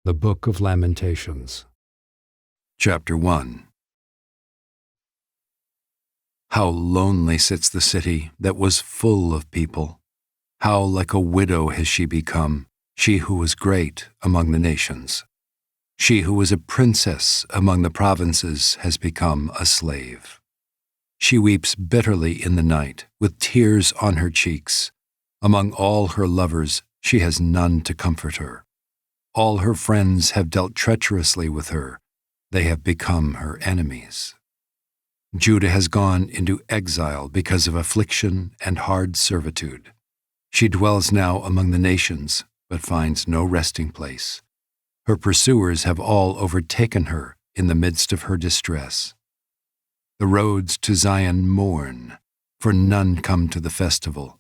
The Book of Lamentations. Chapter 1. How lonely sits the city that was full of people. How like a widow has she become, she who was great among the nations. She who was a princess among the provinces has become a slave. She weeps bitterly in the night, with tears on her cheeks. Among all her lovers, she has none to comfort her. All her friends have dealt treacherously with her. They have become her enemies. Judah has gone into exile because of affliction and hard servitude. She dwells now among the nations, but finds no resting place. Her pursuers have all overtaken her in the midst of her distress. The roads to Zion mourn, for none come to the festival.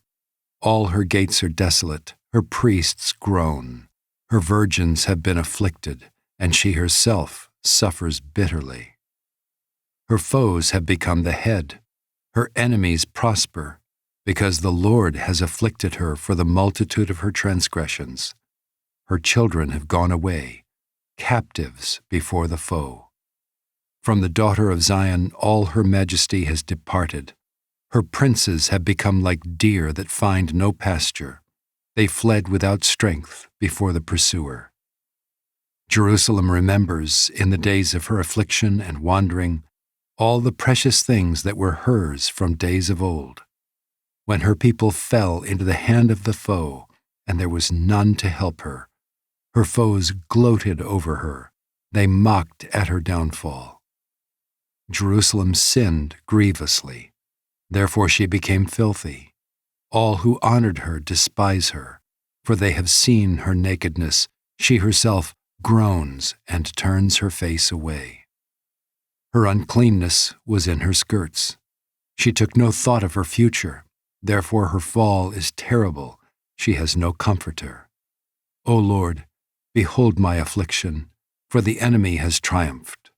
All her gates are desolate, her priests groan. Her virgins have been afflicted, and she herself suffers bitterly. Her foes have become the head. Her enemies prosper, because the Lord has afflicted her for the multitude of her transgressions. Her children have gone away, captives before the foe. From the daughter of Zion all her majesty has departed. Her princes have become like deer that find no pasture. They fled without strength before the pursuer. Jerusalem remembers, in the days of her affliction and wandering, all the precious things that were hers from days of old, when her people fell into the hand of the foe, and there was none to help her. Her foes gloated over her. They mocked at her downfall. Jerusalem sinned grievously. Therefore she became filthy. All who honored her despise her, for they have seen her nakedness. She herself groans and turns her face away. Her uncleanness was in her skirts. She took no thought of her future. Therefore her fall is terrible. She has no comforter. O Lord, behold my affliction, for the enemy has triumphed.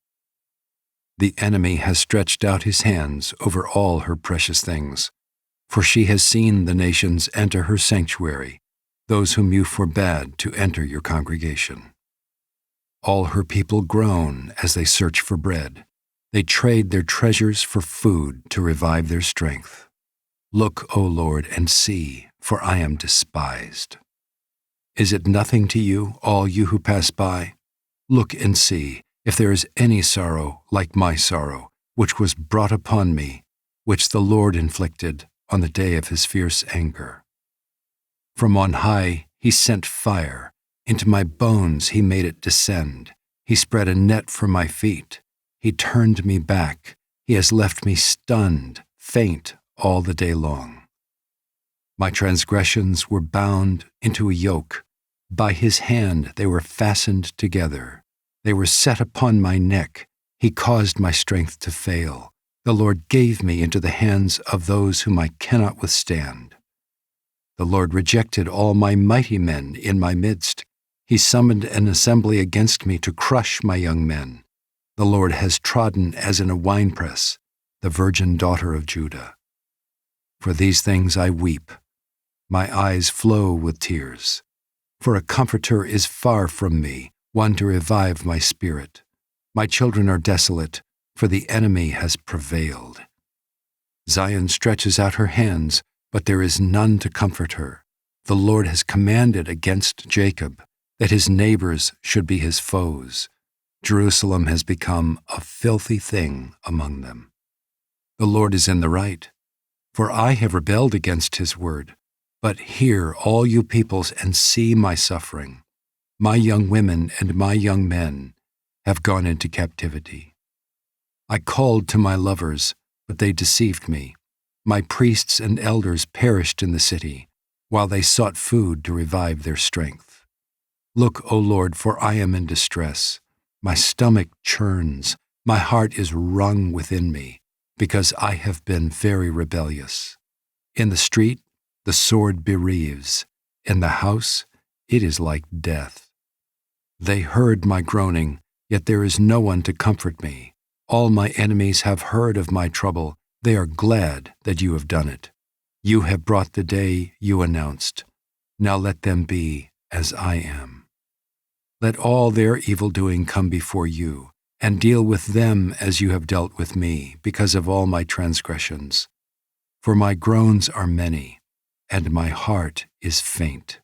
The enemy has stretched out his hands over all her precious things. For she has seen the nations enter her sanctuary, those whom you forbade to enter your congregation. All her people groan as they search for bread. They trade their treasures for food to revive their strength. Look, O Lord, and see, for I am despised. Is it nothing to you, all you who pass by? Look and see if there is any sorrow like my sorrow, which was brought upon me, which the Lord inflicted on the day of his fierce anger. From on high he sent fire. Into my bones he made it descend. He spread a net for my feet. He turned me back. He has left me stunned, faint all the day long. My transgressions were bound into a yoke. By his hand they were fastened together. They were set upon my neck. He caused my strength to fail. The Lord gave me into the hands of those whom I cannot withstand. The Lord rejected all my mighty men in my midst. He summoned an assembly against me to crush my young men. The Lord has trodden as in a winepress the virgin daughter of Judah. For these things I weep. My eyes flow with tears. For a comforter is far from me, one to revive my spirit. My children are desolate, for the enemy has prevailed. Zion stretches out her hands, but there is none to comfort her. The Lord has commanded against Jacob, that his neighbors should be his foes. Jerusalem has become a filthy thing among them. The Lord is in the right, for I have rebelled against his word. But hear, all you peoples, and see my suffering. My young women and my young men have gone into captivity. I called to my lovers, but they deceived me. My priests and elders perished in the city, while they sought food to revive their strength. Look, O Lord, for I am in distress. My stomach churns, my heart is wrung within me, because I have been very rebellious. In the street, the sword bereaves. In the house, it is like death. They heard my groaning, yet there is no one to comfort me. All my enemies have heard of my trouble. They are glad that you have done it. You have brought the day you announced. Now let them be as I am. Let all their evil-doing come before you, and deal with them as you have dealt with me, because of all my transgressions. For my groans are many, and my heart is faint.